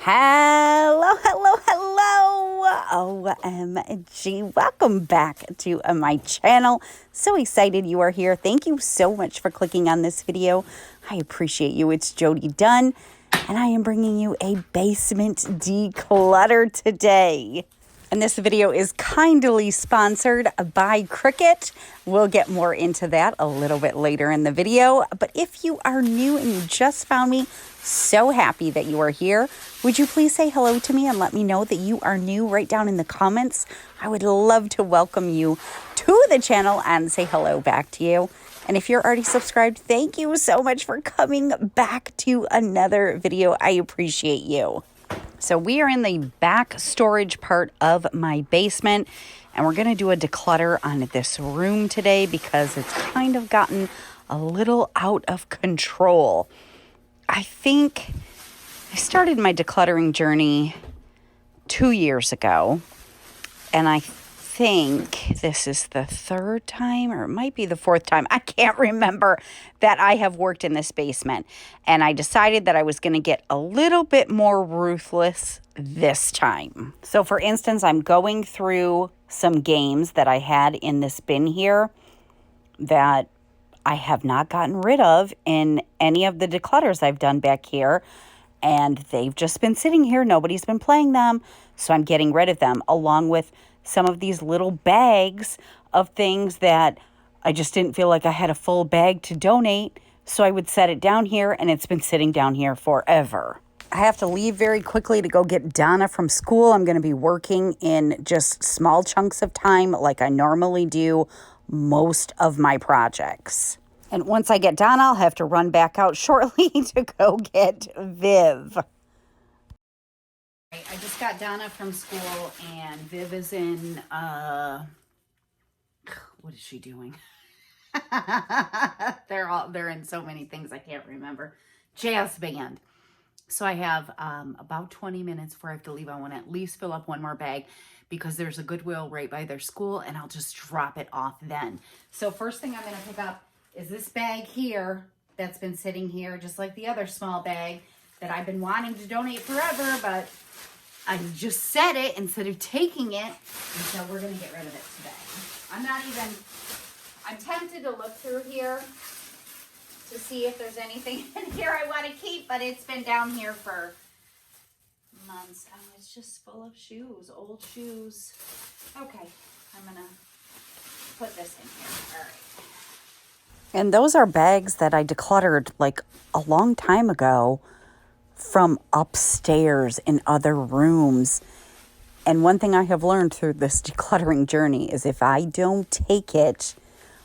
Hello, hello, hello. OMG. Welcome back to my channel. So excited you are here. Thank you so much for clicking on this video. I appreciate you. It's Jody Dunn, and I am bringing you a basement declutter today. And this video is kindly sponsored by Cricut. We'll get more into that a little bit later in the video. But if you are new and you just found me, so happy that you are here. Would you please say hello to me and let me know that you are new right down in the comments? I would love to welcome you to the channel and say hello back to you. And if you're already subscribed, thank you so much for coming back to another video. I appreciate you. So we are in the back storage part of my basement, and we're going to do a declutter on this room today because it's kind of gotten a little out of control. I think I started my decluttering journey 2 years ago, and I think this is the third time, or it might be the fourth time, I can't remember, that I have worked in this basement. And I decided that I was going to get a little bit more ruthless this time. So for instance, I'm going through some games that I had in this bin here that I have not gotten rid of in any of the declutters I've done back here. And they've just been sitting here. Nobody's been playing them. So I'm getting rid of them, along with some of these little bags of things that I just didn't feel like I had a full bag to donate. So I would set it down here, and it's been sitting down here forever. I have to leave very quickly to go get Donna from school. I'm going to be working in just small chunks of time like I normally do most of my projects. And once I get Donna, I'll have to run back out shortly to go get Viv. I just got Donna from school, and Viv is in, what is she doing? They're in so many things I can't remember. Jazz band. So I have about 20 minutes before I have to leave. I want to at least fill up one more bag because there's a Goodwill right by their school, and I'll just drop it off then. So first thing I'm going to pick up is this bag here that's been sitting here, just like the other small bag that I've been wanting to donate forever, but I just said it instead of taking it, and so we're going to get rid of it today. I'm tempted to look through here to see if there's anything in here I want to keep, but it's been down here for months. Oh, it's just full of shoes, old shoes. Okay, I'm going to put this in here. All right. And those are bags that I decluttered like a long time ago from upstairs in other rooms. And one thing I have learned through this decluttering journey is if I don't take it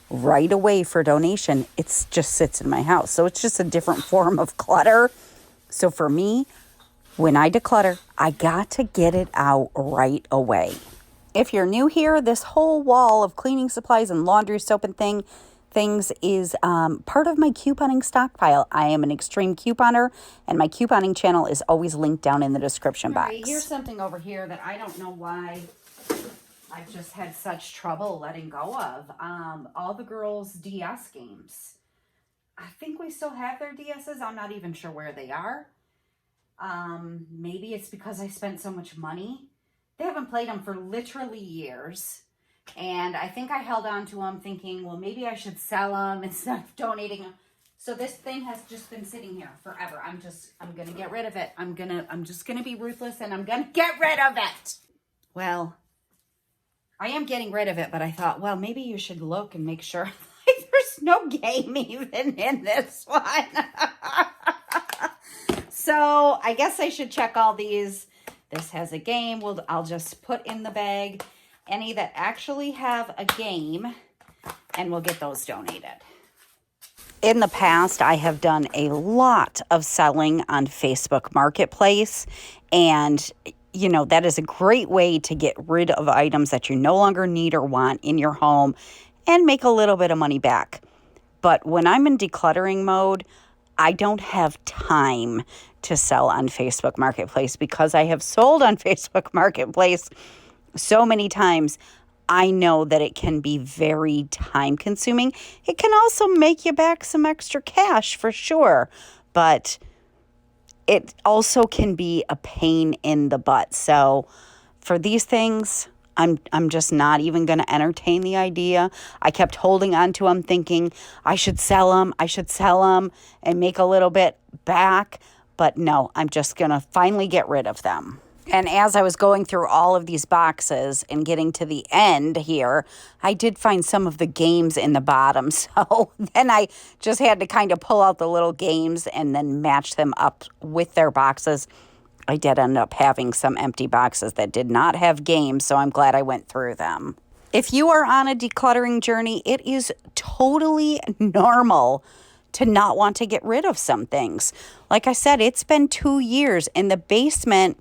right away for donation, it just sits in my house. So it's just a different form of clutter. So for me, when I declutter, I got to get it out right away. If you're new here, this whole wall of cleaning supplies and laundry soap and things is part of my couponing stockpile. I am an extreme couponer, and my couponing channel is always linked down in the description box. Right, here's something over here that I don't know why I've just had such trouble letting go of. All the girls' DS games. I think we still have their DSs. I'm not even sure where they are. Maybe it's because I spent so much money. They haven't played them for literally years. And I think I held on to them thinking, well, maybe I should sell them instead of donating them. So this thing has just been sitting here forever. I'm going to get rid of it. I'm just going to be ruthless, and I'm going to get rid of it. Well, I am getting rid of it, but I thought, well, maybe you should look and make sure there's no game even in this one. So I guess I should check all these. This has a game. I'll just put in the bag any that actually have a game, and we'll get those donated. In the past, I have done a lot of selling on Facebook Marketplace, and you know, that is a great way to get rid of items that you no longer need or want in your home and make a little bit of money back. But when I'm in decluttering mode, I don't have time to sell on Facebook Marketplace because I have sold on Facebook Marketplace so many times. I know that it can be very time consuming. It can also make you back some extra cash for sure. But it also can be a pain in the butt. So for these things, I'm just not even going to entertain the idea. I kept holding on to them thinking I should sell them and make a little bit back. But no, I'm just going to finally get rid of them. And as I was going through all of these boxes and getting to the end here, I did find some of the games in the bottom. So then I just had to kind of pull out the little games and then match them up with their boxes. I did end up having some empty boxes that did not have games, so I'm glad I went through them. If you are on a decluttering journey, it is totally normal to not want to get rid of some things. Like I said, it's been 2 years, and the basement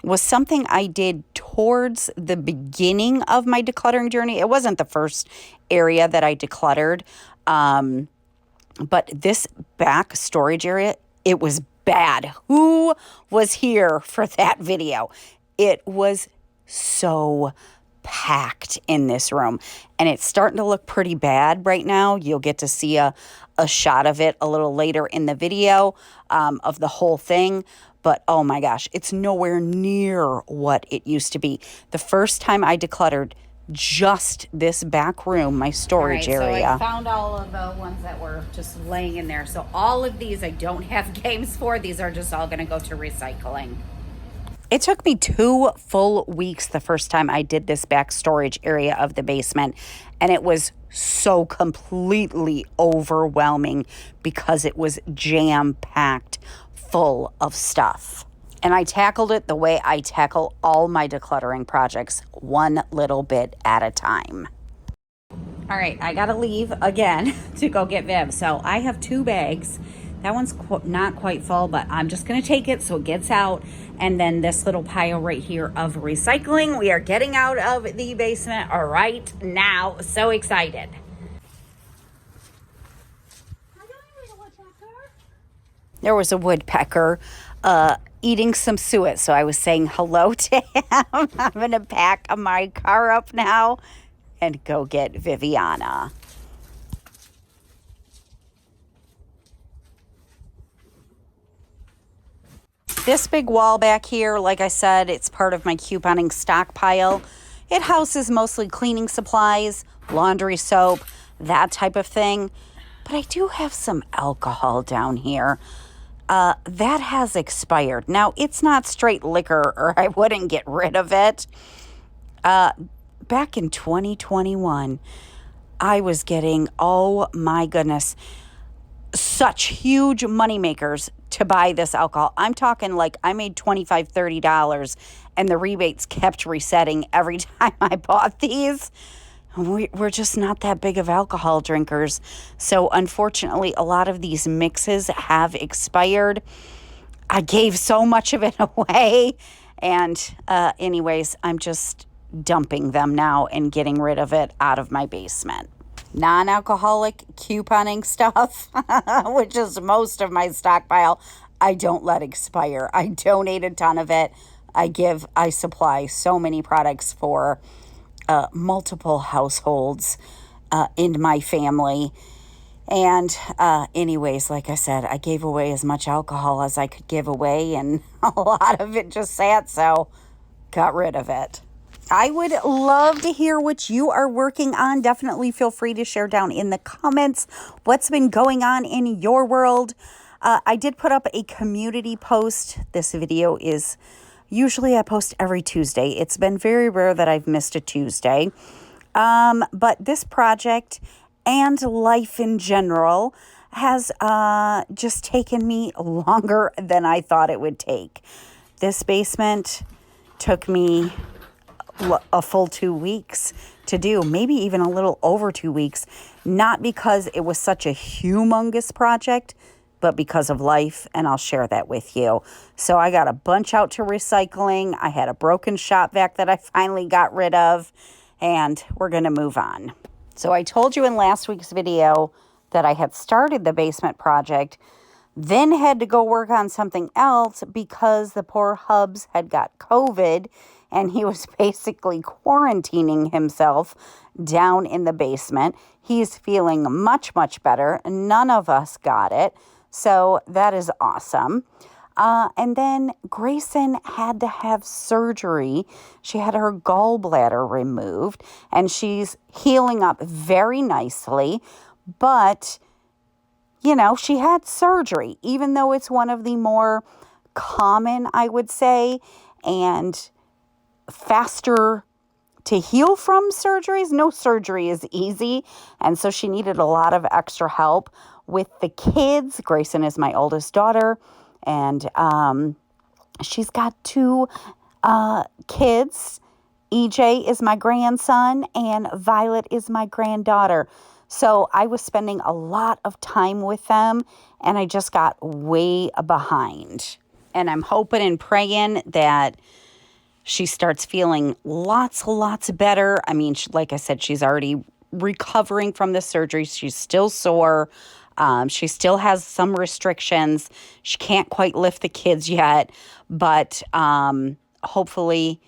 was something I did towards the beginning of my decluttering journey. It wasn't the first area that I decluttered, but this back storage area, it was bad. Who was here for that video? It was so packed in this room, and it's starting to look pretty bad right now. You'll get to see a shot of it a little later in the video of the whole thing. But oh my gosh, it's nowhere near what it used to be. The first time I decluttered just this back room, my storage area. So I found all of the ones that were just laying in there. So all of these I don't have games for. These are just all going to go to recycling. It took me 2 full weeks the first time I did this back storage area of the basement, and it was so completely overwhelming because it was jam-packed full of stuff. And I tackled it the way I tackle all my decluttering projects, one little bit at a time. All right, I gotta leave again to go get Viv. So I have 2 bags. That one's not quite full, but I'm just gonna take it so it gets out. And then this little pile right here of recycling. We are getting out of the basement right now. So excited. There was a woodpecker eating some suet, so I was saying hello to him. I'm going to pack my car up now and go get Viviana. This big wall back here, like I said, it's part of my couponing stockpile. It houses mostly cleaning supplies, laundry soap, that type of thing. But I do have some alcohol down here. That has expired. Now, it's not straight liquor or I wouldn't get rid of it. Back in 2021, I was getting, oh my goodness, such huge moneymakers to buy this alcohol. I'm talking like I made $25, $30 and the rebates kept resetting every time I bought these. We're just not that big of alcohol drinkers. So unfortunately, a lot of these mixes have expired. I gave so much of it away. And anyways, I'm just dumping them now and getting rid of it out of my basement. Non-alcoholic couponing stuff, which is most of my stockpile, I don't let expire. I donate a ton of it. I supply so many products for multiple households in my family. And anyways, like I said, I gave away as much alcohol as I could give away, and a lot of it just sat, so got rid of it. I would love to hear what you are working on. Definitely feel free to share down in the comments what's been going on in your world. I did put up a community post. This video is usually I post every Tuesday. It's been very rare that I've missed a Tuesday. But this project and life in general has just taken me longer than I thought it would take. This basement took me a full 2 weeks to do, maybe even a little over 2 weeks, not because it was such a humongous project, but because of life, and I'll share that with you. So I got a bunch out to recycling. I had a broken shop vac that I finally got rid of, and we're going to move on. So I told you in last week's video that I had started the basement project, then had to go work on something else because the poor Hubs had got COVID, and he was basically quarantining himself down in the basement. He's feeling much, much better. None of us got it. So that is awesome. And then Grayson had to have surgery. She had her gallbladder removed, and she's healing up very nicely. But, you know, she had surgery, even though it's one of the more common, I would say, and faster to heal from surgeries. No surgery is easy, and so she needed a lot of extra help with the kids. Grayson is my oldest daughter, and she's got two kids. EJ is my grandson, and Violet is my granddaughter. So I was spending a lot of time with them, and I just got way behind. And I'm hoping and praying that she starts feeling lots better. I mean, like I said, she's already recovering from the surgery. She's still sore. She still has some restrictions. She can't quite lift the kids yet, but hopefully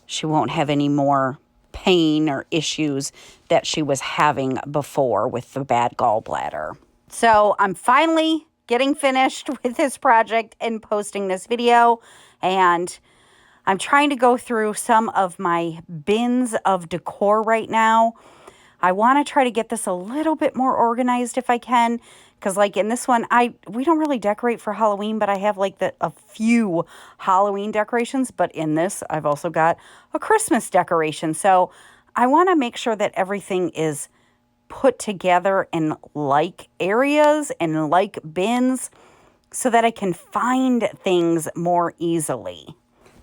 she won't have any more pain or issues that she was having before with the bad gallbladder. So I'm finally getting finished with this project and posting this video, and I'm trying to go through some of my bins of decor right now. I want to try to get this a little bit more organized if I can, because like in this one, we don't really decorate for Halloween, but I have like a few Halloween decorations. But in this, I've also got a Christmas decoration. So I want to make sure that everything is put together in like areas and like bins so that I can find things more easily.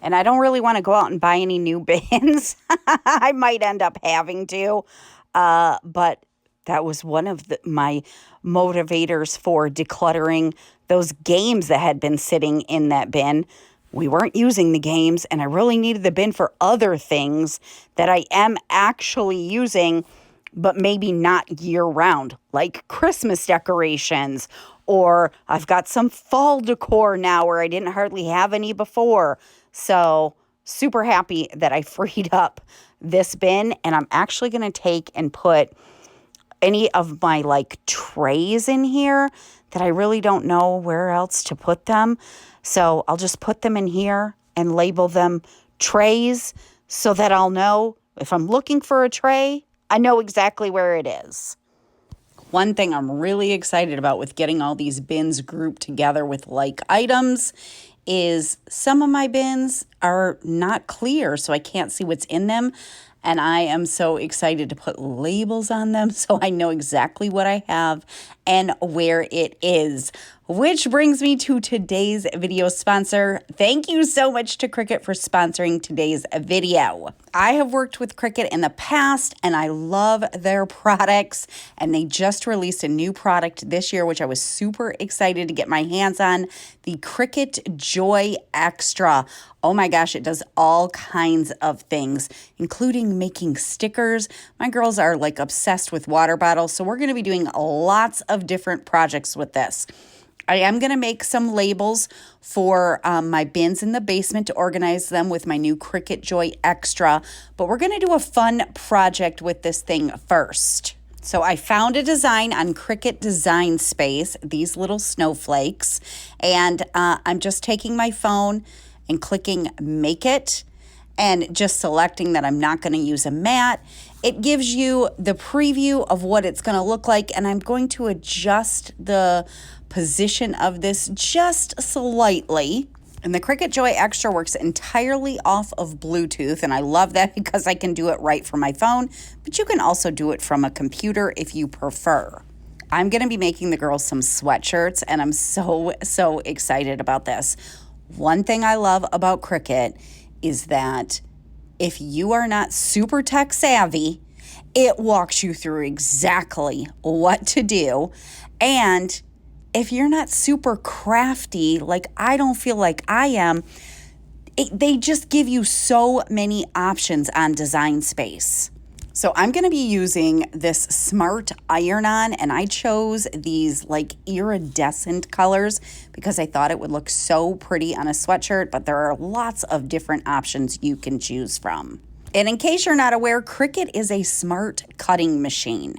And I don't really want to go out and buy any new bins. I might end up having to. But that was one of my motivators for decluttering those games that had been sitting in that bin. We weren't using the games, and I really needed the bin for other things that I am actually using, but maybe not year-round, like Christmas decorations, or I've got some fall decor now where I didn't hardly have any before. So super happy that I freed up this bin, and I'm actually going to take and put any of my like trays in here that I really don't know where else to put them. So I'll just put them in here and label them trays so that I'll know if I'm looking for a tray, I know exactly where it is. One thing I'm really excited about with getting all these bins grouped together with like items is some of my bins are not clear, so I can't see what's in them. And I am so excited to put labels on them so I know exactly what I have and where it is. Which brings me to today's video sponsor. Thank you so much to Cricut for sponsoring today's video. I have worked with Cricut in the past and I love their products, and they just released a new product this year, which I was super excited to get my hands on, the Cricut Joy Extra. Oh my gosh, it does all kinds of things, including making stickers. My girls are like obsessed with water bottles, so we're going to be doing lots of different projects with this. I am going to make some labels for my bins in the basement to organize them with my new Cricut Joy Extra, but we're going to do a fun project with this thing first. So I found a design on Cricut Design Space, these little snowflakes, and I'm just taking my phone and clicking Make It and just selecting that I'm not going to use a mat. It gives you the preview of what it's going to look like, and I'm going to adjust the position of this just slightly. And the Cricut Joy Extra works entirely off of Bluetooth, and I love that because I can do it right from my phone, but you can also do it from a computer if you prefer. I'm going to be making the girls some sweatshirts, and I'm so excited about this. One thing I love about Cricut is that if you are not super tech savvy, it walks you through exactly what to do. And if you're not super crafty, like I don't feel like I am, they just give you so many options on Design Space. So I'm going to be using this smart iron-on, and I chose these like iridescent colors because I thought it would look so pretty on a sweatshirt, but there are lots of different options you can choose from. And in case you're not aware, Cricut is a smart cutting machine,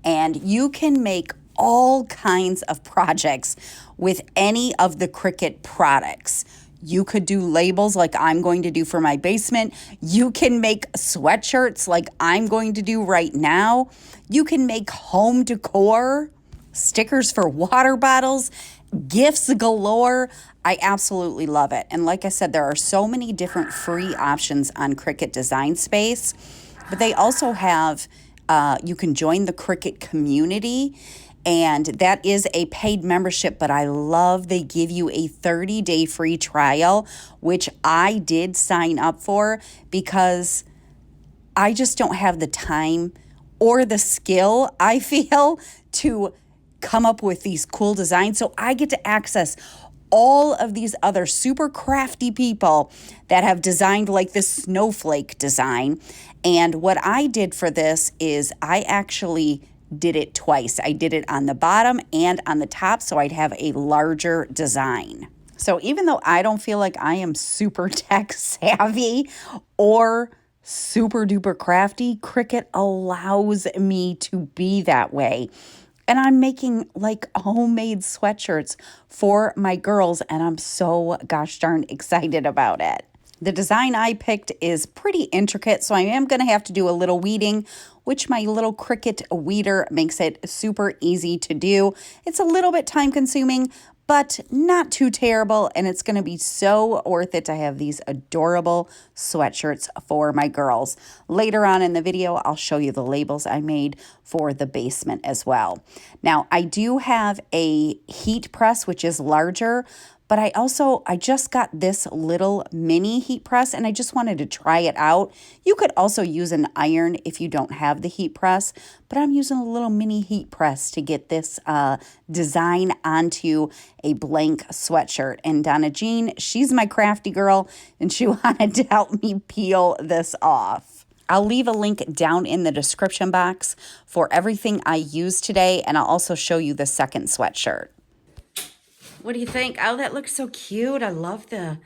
and you can make all kinds of projects with any of the Cricut products. You could do labels like I'm going to do for my basement. You can make sweatshirts like I'm going to do right now. You can make home decor, stickers for water bottles, gifts galore. I absolutely love it. And like I said, there are so many different free options on Cricut Design Space, but they also have, you can join the Cricut community, and that is a paid membership, but I love they give you a 30-day free trial, which I did sign up for because I just don't have the time or the skill, I feel, to come up with these cool designs. So I get to access all of these other super crafty people that have designed like this snowflake design. And what I did for this is I actually did it twice. I did it on the bottom and on the top so I'd have a larger design. So even though I don't feel like I am super tech savvy or super duper crafty, Cricut allows me to be that way. And I'm making like homemade sweatshirts for my girls, and I'm so gosh darn excited about it. The design I picked is pretty intricate, so I am going to have to do a little weeding, which my little Cricut weeder makes it super easy to do. It's a little bit time consuming, but not too terrible, and it's going to be so worth it to have these adorable sweatshirts for my girls. Later on in the video, I'll show you the labels I made for the basement as well. Now, I do have a heat press, which is larger, but I just got this little mini heat press and I just wanted to try it out. You could also use an iron if you don't have the heat press, but I'm using a little mini heat press to get this design onto a Blanc sweatshirt. And Donna Jean, she's my crafty girl, and she wanted to help me peel this off. I'll leave a link down in the description box for everything I used today, and I'll also show you the second sweatshirt. What do you think? Oh, that looks so cute. I love the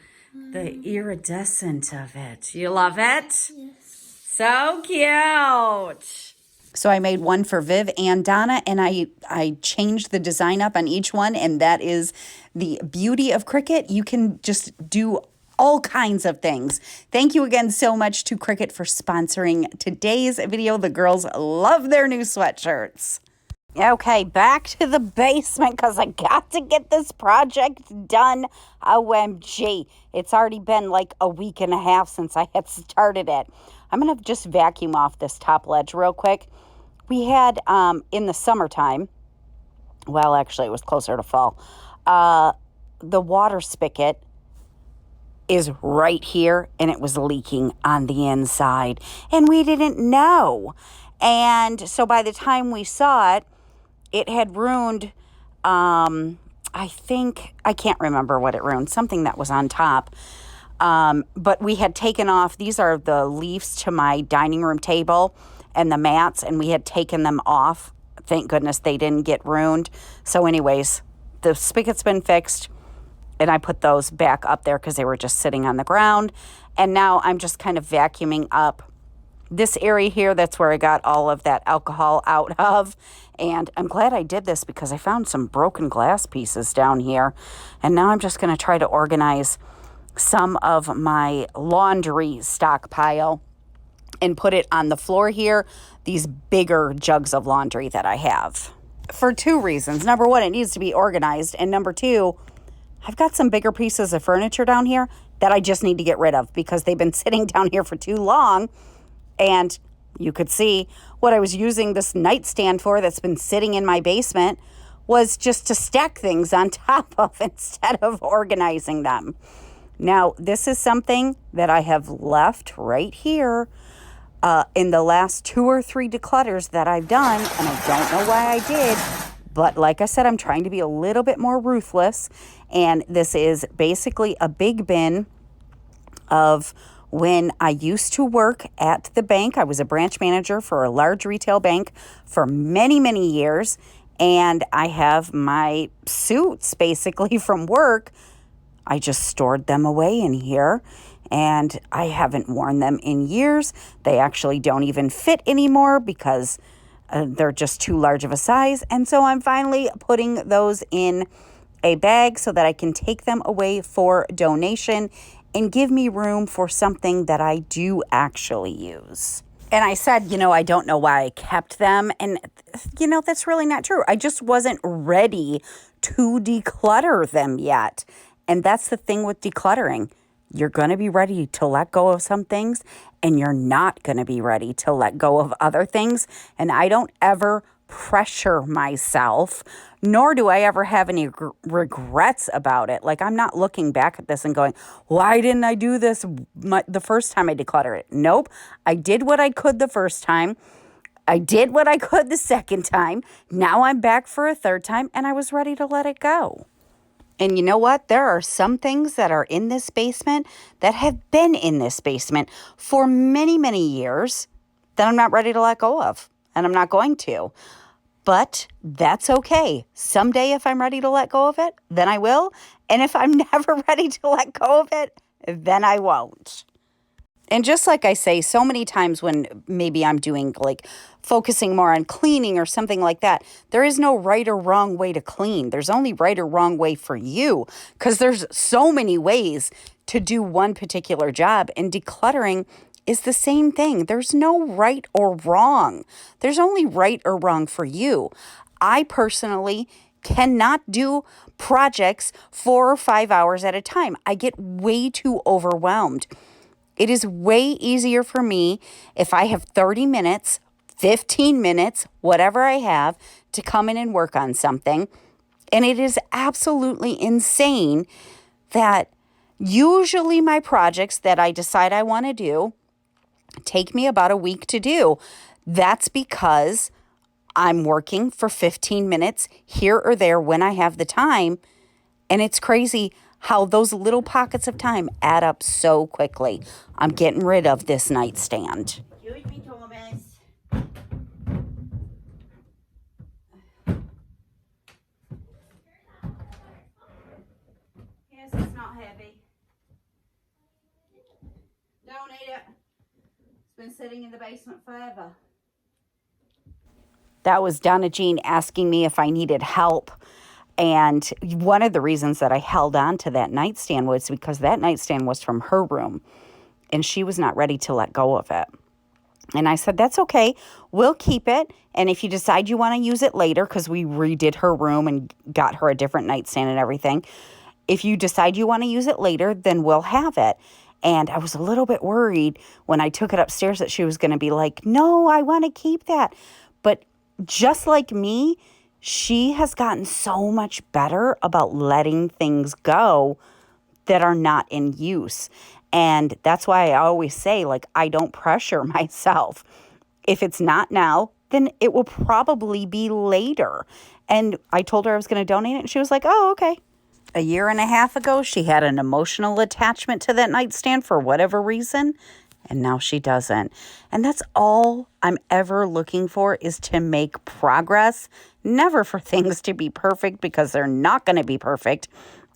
iridescent of it. You love it? Yes. So cute. So I made one for Viv and Donna, and I changed the design up on each one, and that is the beauty of Cricut. You can just do all kinds of things. Thank you again so much to Cricut for sponsoring today's video. The girls love their new sweatshirts. Okay, back to the basement because I got to get this project done. OMG. It's already been like a week and a half since I had started it. I'm going to just vacuum off this top ledge real quick. We had, in the summertime, well, actually it was closer to fall, the water spigot is right here and it was leaking on the inside. And we didn't know. And so by the time we saw it, it had ruined, I can't remember what it ruined, something that was on top. But we had taken off, these are the leaves to my dining room table and the mats, and we had taken them off. Thank goodness they didn't get ruined. So anyways, the spigot's been fixed, and I put those back up there because they were just sitting on the ground. And now I'm just kind of vacuuming up this area here. That's where I got all of that alcohol out of. And I'm glad I did this because I found some broken glass pieces down here. And now I'm just going to try to organize some of my laundry stockpile and put it on the floor here, these bigger jugs of laundry that I have. For two reasons. Number one, it needs to be organized. And number two, I've got some bigger pieces of furniture down here that I just need to get rid of because they've been sitting down here for too long. And you could see what I was using this nightstand for that's been sitting in my basement was just to stack things on top of instead of organizing them. Now, this is something that I have left right here in the last 2 or 3 declutters that I've done, and I don't know why I did, but like I said, I'm trying to be a little bit more ruthless, and this is basically a big bin of when I used to work at the bank. I was a branch manager for a large retail bank for many, many years, and I have my suits basically from work. I just stored them away in here, and I haven't worn them in years. They actually don't even fit anymore because They're just too large of a size. And so I'm finally putting those in a bag so that I can take them away for donation and give me room for something that I do actually use. And I said, I don't know why I kept them. And, that's really not true. I just wasn't ready to declutter them yet. And that's the thing with decluttering. You're going to be ready to let go of some things, and you're not going to be ready to let go of other things. And I don't ever pressure myself, nor do I ever have any regrets about it. Like, I'm not looking back at this and going, why didn't I do this the first time I declutter it? Nope. I did what I could the first time. I did what I could the second time. Now I'm back for a third time, and I was ready to let it go. And you know what? There are some things that are in this basement that have been in this basement for many, many years that I'm not ready to let go of. And I'm not going to. But that's okay. Someday if I'm ready to let go of it, then I will. And if I'm never ready to let go of it, then I won't. And just like I say so many times when maybe I'm doing focusing more on cleaning or something like that, there is no right or wrong way to clean. There's only right or wrong way for you, because there's so many ways to do one particular job, and decluttering is the same thing. There's no right or wrong. There's only right or wrong for you. I personally cannot do projects 4 or 5 hours at a time. I get way too overwhelmed. It is way easier for me if I have 30 minutes, 15 minutes, whatever I have, to come in and work on something. And it is absolutely insane that usually my projects that I decide I want to do take me about a week to do. That's because I'm working for 15 minutes here or there when I have the time. And it's crazy how those little pockets of time add up so quickly. I'm getting rid of this nightstand. Excuse me, Thomas. Yes, it's not heavy. Don't eat it. It's been sitting in the basement forever. That was Donna Jean asking me if I needed help. And one of the reasons that I held on to that nightstand was because that nightstand was from her room, and she was not ready to let go of it. And I said, that's okay. We'll keep it. And if you decide you want to use it later, because we redid her room and got her a different nightstand and everything, if you decide you want to use it later, then we'll have it. And I was a little bit worried when I took it upstairs that she was going to be like, no, I want to keep that. But just like me, she has gotten so much better about letting things go that are not in use. And that's why I always say, I don't pressure myself. If it's not now, then it will probably be later. And I told her I was going to donate it, and she was like, oh, okay. A year and a half ago, she had an emotional attachment to that nightstand for whatever reason, and now she doesn't. And that's all I'm ever looking for, is to make progress, never for things to be perfect, because they're not going to be perfect.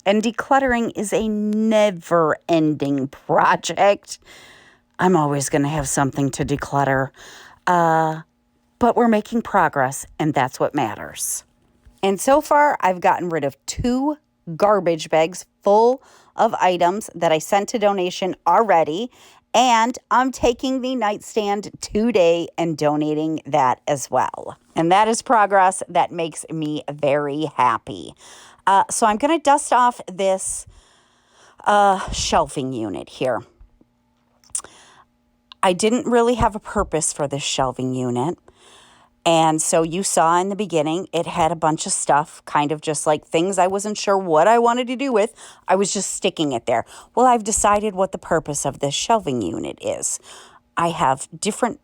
And decluttering is a never-ending project. I'm always going to have something to declutter. But we're making progress, and that's what matters. And so far, I've gotten rid of 2 garbage bags full of items that I sent to donation already. And I'm taking the nightstand today and donating that as well. And that is progress that makes me very happy. So I'm going to dust off this shelving unit here. I didn't really have a purpose for this shelving unit. And so you saw in the beginning, it had a bunch of stuff, kind of just like things I wasn't sure what I wanted to do with. I was just sticking it there. Well, I've decided what the purpose of this shelving unit is. I have different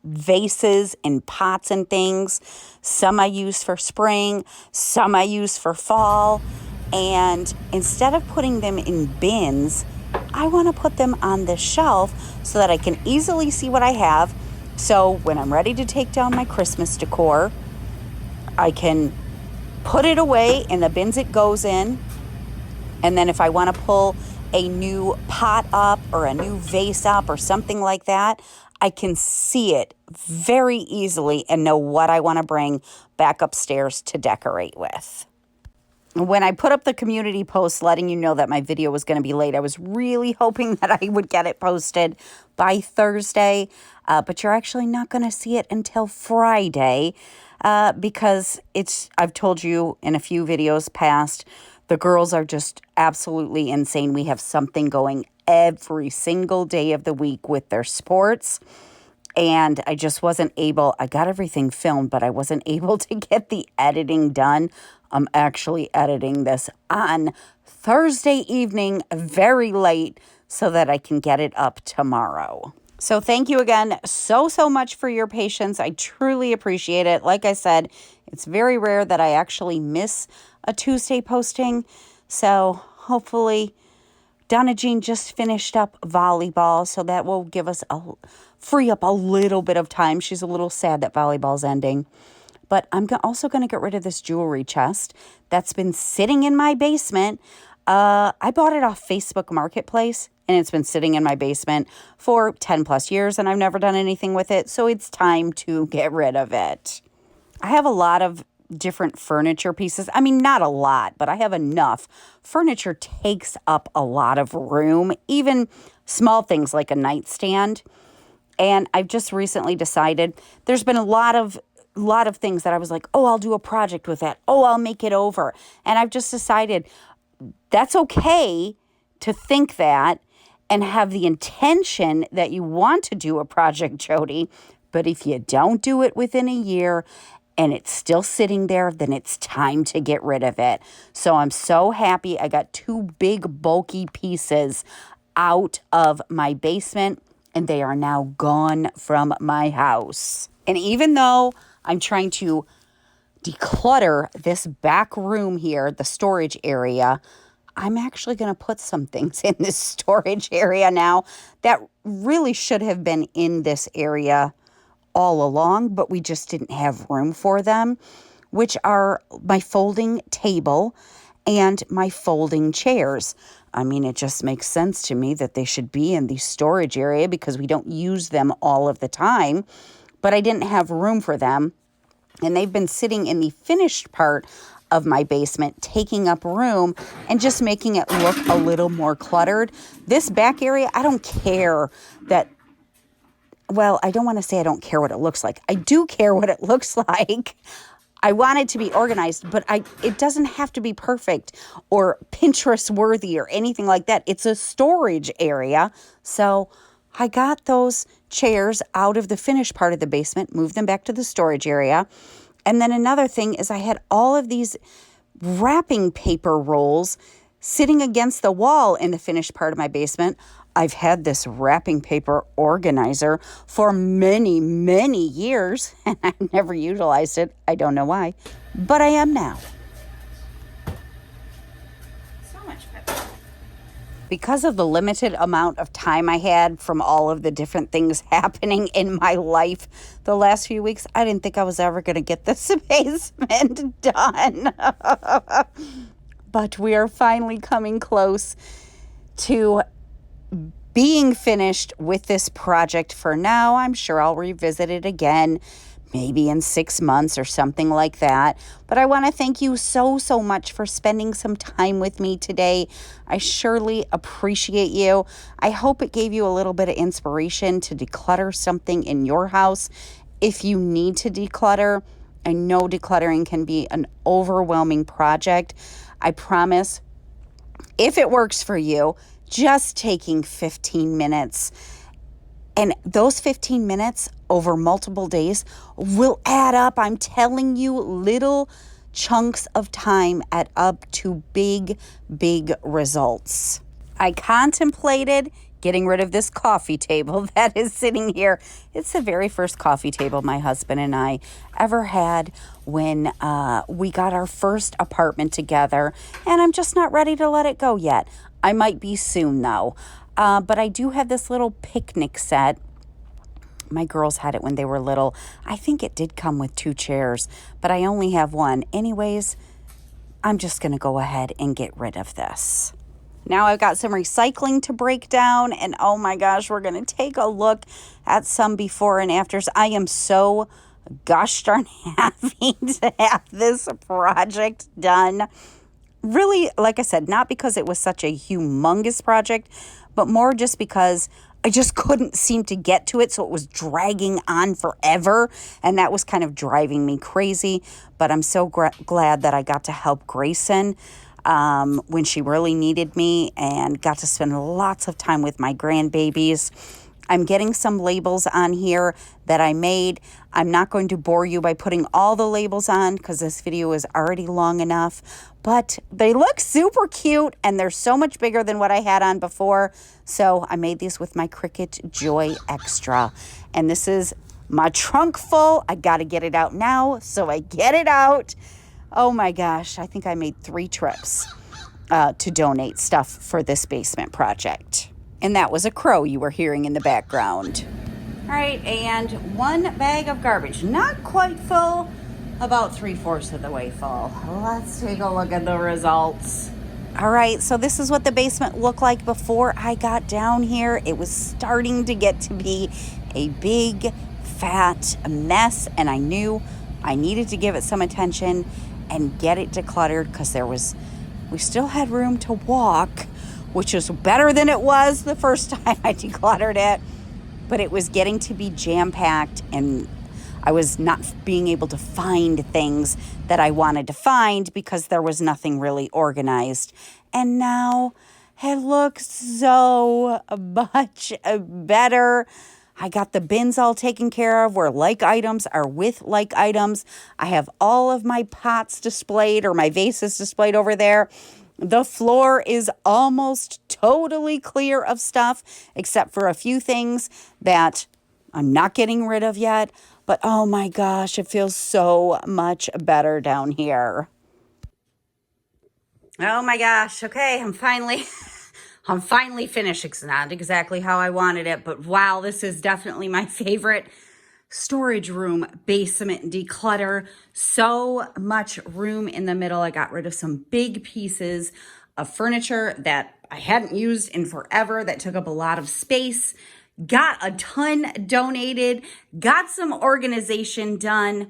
vases and pots and things. Some I use for spring, some I use for fall. And instead of putting them in bins, I want to put them on the shelf so that I can easily see what I have. So when I'm ready to take down my Christmas decor, I can put it away in the bins it goes in. And then if I want to pull a new pot up or a new vase up or something like that, I can see it very easily and know what I want to bring back upstairs to decorate with. When I put up the community post letting you know that my video was going to be late, I was really hoping that I would get it posted by Thursday, but you're actually not going to see it until Friday because I've told you in a few videos past, the girls are just absolutely insane. We have something going every single day of the week with their sports. And I just wasn't able, I got everything filmed, but I wasn't able to get the editing done. I'm actually editing this on Thursday evening, very late, so that I can get it up tomorrow. So thank you again so much for your patience. I truly appreciate it. Like I said, it's very rare that I actually miss a Tuesday posting. So hopefully Donna Jean just finished up volleyball, so that will give us free up a little bit of time. She's a little sad that volleyball's ending. But I'm also going to get rid of this jewelry chest that's been sitting in my basement. I bought it off Facebook Marketplace, and it's been sitting in my basement for 10 plus years, and I've never done anything with it. So it's time to get rid of it. I have a lot of different furniture pieces. I mean, not a lot, but I have enough. Furniture takes up a lot of room, even small things like a nightstand. And I've just recently decided there's been a lot of things that I was like, oh, I'll do a project with that. Oh, I'll make it over. And I've just decided that's okay to think that and have the intention that you want to do a project, Jody. But if you don't do it within a year and it's still sitting there, then it's time to get rid of it. So I'm so happy I got 2 big bulky pieces out of my basement, and they are now gone from my house. And even though I'm trying to declutter this back room here, the storage area, I'm actually going to put some things in this storage area now that really should have been in this area all along, but we just didn't have room for them, which are my folding table and my folding chairs. I mean, it just makes sense to me that they should be in the storage area because we don't use them all of the time, but I didn't have room for them. And they've been sitting in the finished part of my basement, taking up room and just making it look a little more cluttered. This back area, I don't care that, well, I don't want to say I don't care what it looks like. I do care what it looks like. I want it to be organized, but it doesn't have to be perfect or Pinterest worthy or anything like that. It's a storage area. So I got those chairs out of the finished part of the basement, moved them back to the storage area. And then another thing is I had all of these wrapping paper rolls sitting against the wall in the finished part of my basement. I've had this wrapping paper organizer for many, many years, and I've never utilized it. I don't know why, but I am now. So much pepper. Because of the limited amount of time I had from all of the different things happening in my life the last few weeks, I didn't think I was ever going to get this basement done. But we are finally coming close to being finished with this project for now. I'm sure I'll revisit it again, maybe in 6 months or something like that. But I want to thank you so much for spending some time with me today. I surely appreciate you. I hope it gave you a little bit of inspiration to declutter something in your house. If you need to declutter, I know decluttering can be an overwhelming project. I promise, if it works for you, just taking 15 minutes, and those 15 minutes over multiple days will add up. I'm telling you, little chunks of time add up to big results. I contemplated getting rid of this coffee table that is sitting here. It's the very first coffee table my husband and I ever had when we got our first apartment together, and I'm just not ready to let it go yet. I might be soon, though. But I do have this little picnic set. My girls had it when they were little. I think it did come with 2 chairs, but I only have one. Anyways, I'm just going to go ahead and get rid of this. Now I've got some recycling to break down, and oh my gosh, we're going to take a look at some before and afters. I am so gosh darn happy to have this project done. Really, like I said, not because it was such a humongous project, but more just because I just couldn't seem to get to it. So it was dragging on forever. And that was kind of driving me crazy. But I'm so glad that I got to help Grayson when she really needed me and got to spend lots of time with my grandbabies. I'm getting some labels on here that I made. I'm not going to bore you by putting all the labels on because this video is already long enough, but they look super cute and they're so much bigger than what I had on before. So I made these with my Cricut Joy Extra, and this is my trunk full. I got to get it out now, so I get it out. Oh my gosh, I think I made 3 trips to donate stuff for this basement project. And that was a crow you were hearing in the background. All right, and 1 bag of garbage. Not quite full, about 3/4 of the way full. Let's take a look at the results. All right, so this is what the basement looked like before I got down here. It was starting to get to be a big, fat mess, and I knew I needed to give it some attention and get it decluttered because we still had room to walk, which is better than it was the first time I decluttered it. But it was getting to be jam-packed, and I was not being able to find things that I wanted to find because there was nothing really organized. And now it looks so much better. I got the bins all taken care of where like items are with like items. I have all of my pots displayed or my vases displayed over there. The floor is almost totally clear of stuff, except for a few things that I'm not getting rid of yet. But oh my gosh, it feels so much better down here. Oh my gosh, okay, I'm finally finished. It's not exactly how I wanted it, but wow, this is definitely my favorite storage room basement declutter. So much room in the middle. I got rid of some big pieces of furniture that I hadn't used in forever that took up a lot of space. Got a ton donated, got some organization done.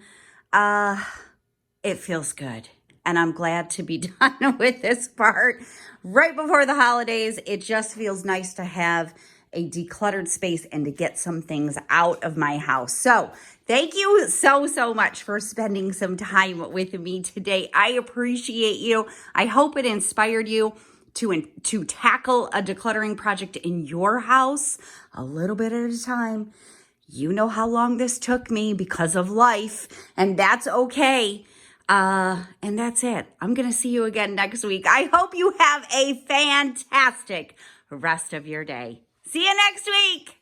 It feels good. And I'm glad to be done with this part right before the holidays. It just feels nice to have a decluttered space and to get some things out of my house. So thank you so much for spending some time with me today. I appreciate you. I hope it inspired you to tackle a decluttering project in your house a little bit at a time. You know how long this took me because of life, and that's okay. And that's it. I'm going to see you again next week. I hope you have a fantastic rest of your day. See you next week.